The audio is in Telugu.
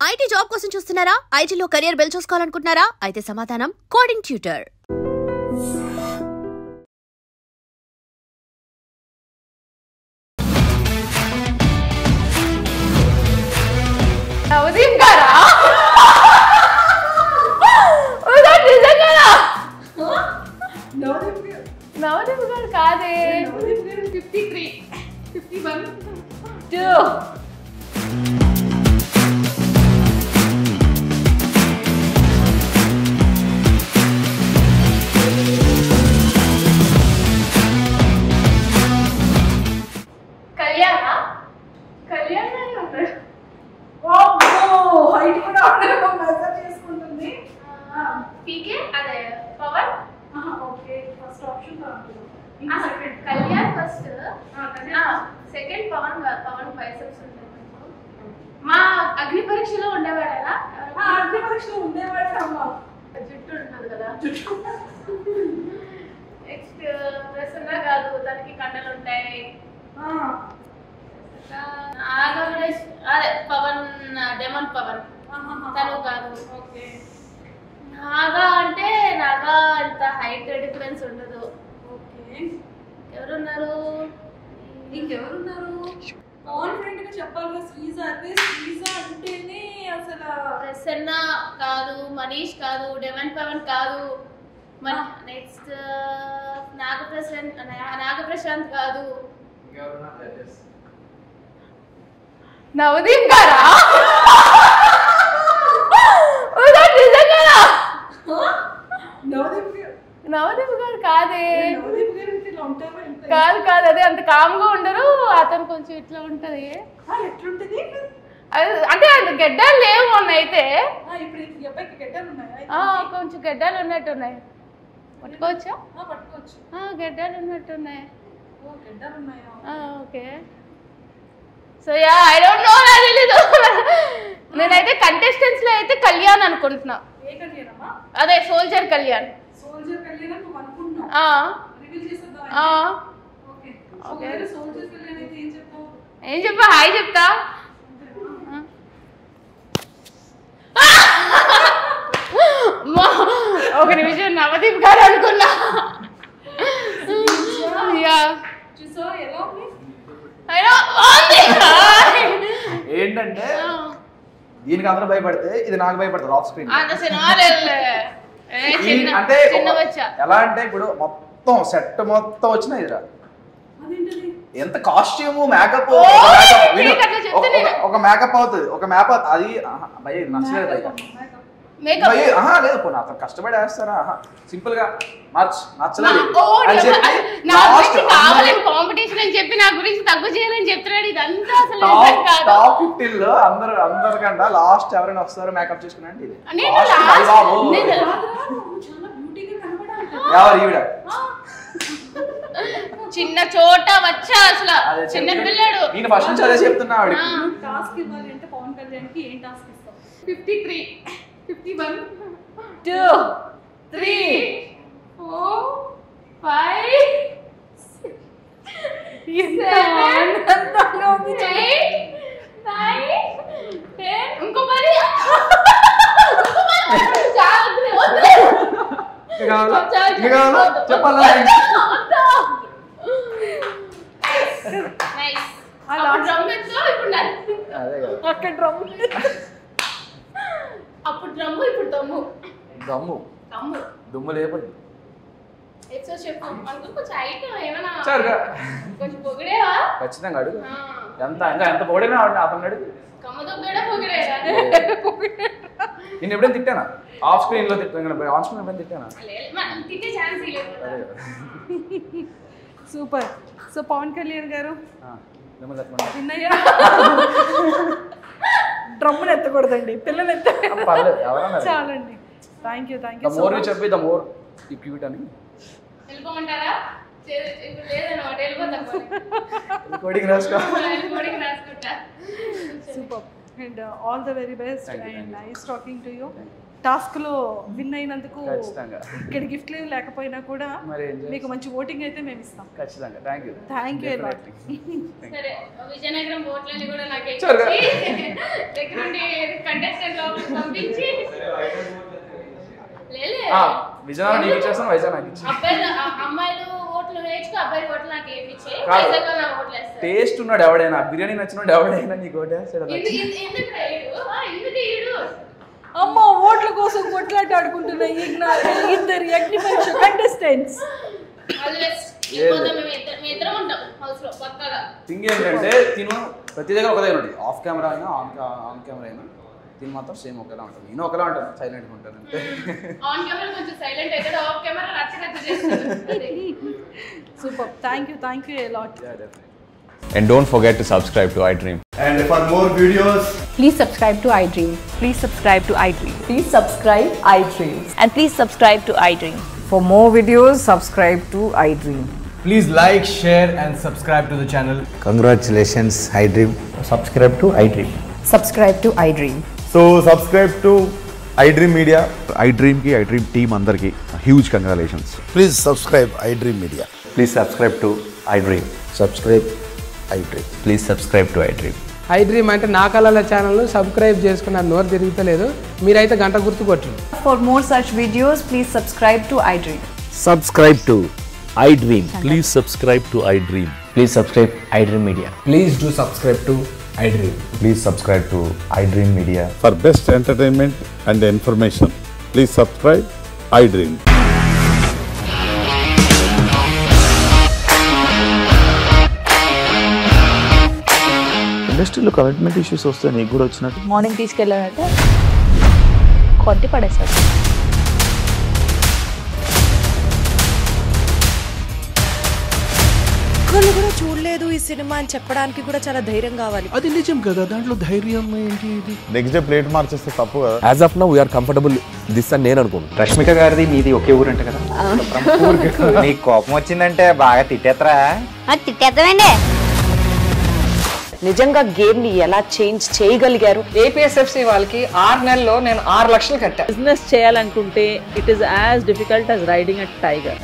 ఐటీ జాబ్ కోసం చూస్తున్నారా? ఐటీలో కెరియర్ బిల్డ్ చేసుకోవాలనుకుంటున్నారా? అయితే సమాధానం కోడింగ్ ట్యూటర్. నవదీప్ గారా? నవదీప్ గారు కాదే. 53 51 2 పీకే అదే power okay first option Kalyan first second Pavan biceps ఉంటాయి. మా అగ్ని పరీక్షలో ఉండేవాడా? అగ్ని పరీక్షలో ఉండేవాడు. జుట్టు ఉంటుంది కదా. నెక్స్ట్ ప్రసన్న కాదు, దానికి కండలు ఉంటాయి. అదే పవన్ డెమన్ పవన్ తను కాదు. ఓకే నాగా అంటే నాగా అంత హైట్ డిఫరెన్స్ ఉండదు. ఓకే ఎవరున్నారు? ఇంకెవరున్నారు? కాన్ఫిడెంట్ గా చెప్పాలి. శ్రీజ అంటేనే అసలు ప్రసన్న కాదు, మనీష్ కాదు, డెమన్ పవన్ కాదు. నెక్స్ట్ నాగప్రశాంత్ కాదు. నవదీప్ గారా? నవదీప్ గారు కాదే. కాదు అదే అంత కామ్గా ఉండరు. అతను కొంచెం ఇట్లా ఉంటది. అంటే అంత గెడ్డాలు లేవు మొన్న అయితే. కొంచెం గెడ్డాలు ఉన్నట్టున్నాయి. పట్టుకోవచ్చా? గెడ్డాలు ఉన్నట్టున్నాయి. Okay so yeah I don't know. నాకు తెలీదు. నేనైతే కంటెస్టెంట్స్ లో అయితే కళ్యాణ్ అనుకుంటున్నా. అదే సోల్జర్ కళ్యాణ్. ఏం చెప్పా? హాయ్ చెప్తా. ఒక నిమిషం నవదీప్ గారు అనుకున్నా. ఏంటంటే దీనికి అందరూ భయపడితే ఇది నాకు భయపడతారు ఆఫ్ స్క్రీన్. అంటే ఎలా అంటే ఇప్పుడు మొత్తం సెట్ మొత్తం వచ్చిన ఇదిరా ఎంత కాస్ట్యూమ్ మేకప్ ఒక మేకప్ అవుతుంది. ఒక మేకప్ అది భయ నచ్చలేదు. లేదు పోనీ అతను కష్టపడి వేస్తారా సింపుల్ గా నచ్చలేదు అని చెప్పి కాంపిటీషన్ అని చెప్పి నా గురించి తగ్గు చేయాలని చెప్తున్నాడు. ఇదంతా టాప్ 15 లో అందరికంటే లాస్ట్ ఎవరైనా వస్తారో మేకప్ చేసుకున్నా అంటే ఇది ఎవరు ఈవిడ చిన్న చోట వచ్చా అసలు చిన్న పిల్లడు. నేను ఫస్ట్ నుంచి అదే చెప్తున్నా. టాస్క్ ఇవ్వాలి అంటే పవన్ కళ్యాణ్ కి ఏం టాస్క్ ఇస్తాం? 53 51 2 3 4 5 6 7 8 9 10 ఇంకో మరి చెప్పాలా? అప్పుడు డ్రమ్ము ఇప్పుడు దమ్ము దుమ్ము లేపండి. ఖచ్చితంగా అడుగు. ఎంత పొగిడినా అతను అడుగు. నేను ఎప్పుడైనా తిట్టానా? ఆఫ్ స్క్రీన్ లో తిట్టాను. ఆన్ స్క్రీన్ ఎప్పుడైనా తిట్టానా? సూపర్. సో పవన్ కళ్యాణ్ గారు డ్రమ్మును ఎత్తకూడదండి, పిల్లలు చాలండి. Thank you. మోర్ చెప్పి ద మోర్ క్యూట్ అని వెళ్ళిపోమంటారా? Super and all the very best and nice talking to you. Task లో విన్ అయినందుకు ఖచ్చితంగా ఇక్కడ గిఫ్ట్లు లేకపోయినా కూడా మీకు మంచి ఓటింగ్ అయితే మేము ఇస్తాం. ఖచ్చితంగా థ్యాంక్ యూ సరే విజయనగరం ఓట్లని కూడా నాకు దగ్గరుండి కంటెస్టెంట్ లోపలికి పంపించి విజయనగరం నీకు ఇచ్చేస్తాను, వైజాగ్ నాకు ఇచ్చి. అబ్బాయిలు అమ్మాయిలు ఓట్లు వేయించుకో, అబ్బాయి ఓట్లు నాకు వేయించే, వైజాగ్ లో నాకు ఓట్లు వేస్తారు. టేస్ట్ ఉన్నాడు ఎవడైనా, బిర్యానీ నచ్చినోడు ఎవడైనా నీకు ఓటు వేస్తాడు. అమ్మ ఓట్ల కోసం కొట్లాట ఆడుకుంటున్నాయి ఇద్దరు అగ్నిపరీక్ష కంటెస్టెంట్స్. థింగ్ ఏంటంటే తిను ప్రతి దగ్గర ఒక దగ్గర ఉంటుంది, ఆఫ్ కెమెరా అయినా ఆన్ కెమెరా అయినా తిని మాత్రం సేమ్ ఒకేలా ఉంటుంది. నేను ఒకేలా ఉంటాను, సైలెంట్గా ఉంటాను అంతే. Super, thank you a lot. And don't forget to subscribe to iDream. And for more videos, please subscribe to iDream. Please subscribe to iDream. Please subscribe iDream. And please subscribe to iDream. For more videos, subscribe to iDream. please like, share and subscribe to the channel. Congratulations, iDream. Subscribe to iDream. Subscribe to iDream. So subscribe to iDream Media. iDream ki iDream team andarki huge congratulations. Please subscribe iDream Media. Please subscribe to iDream. Subscribe iDream. Please subscribe to iDream. iDream అంటే నా కళల ఛానల్ సబ్స్క్రైబ్ చేసుకున్న నోరు తిరుగుతలేదు, మీరైతే గంట గుర్తు కొట్టండి. For more such videos, please subscribe to iDream. Subscribe to iDream. Please subscribe to iDream. Please subscribe iDream Media. Please do subscribe to iDream. Please subscribe to iDream Media. For best entertainment and information, please subscribe iDream. ఇండస్ట్రీలో కమిట్మెంట్ ఇష్యూస్ వస్తే నీకు కూడా వచ్చినట్టు మార్నింగ్ తీసుకెళ్ళారంటే కొట్టి పడేశారు. ఒక్కళ్ళు కూడా చూడలేదు ఈ సినిమా అని చెప్పడానికి కూడా చాలా ధైర్యం కావాలి. అది నిజం కదా, దాంట్లో ధైర్యం ఏంటి? ఇది నెక్స్ట్ డే ప్లేట్ మార్చేస్తే తప్పు కదా. As of now, we are comfortable this అని నేను అనుకుంటున్నాను. రష్మిక గారిది మీది ఒకే ఊరు అంట కదా? నీకు కోపం వచ్చిందంటే బాగా తిట్టేత్తరా? తిట్టేద్దామండి. నిజంగా గేమ్ ని ఎలా చేంజ్ చేయగలిగారు? ఏపీఎస్ఎఫ్సి వాళ్ళకి 6 నెలల్లో నేను 6 లక్షలు కట్టా. బిజినెస్ చేయాలనుకుంటే it is as difficult as riding a tiger.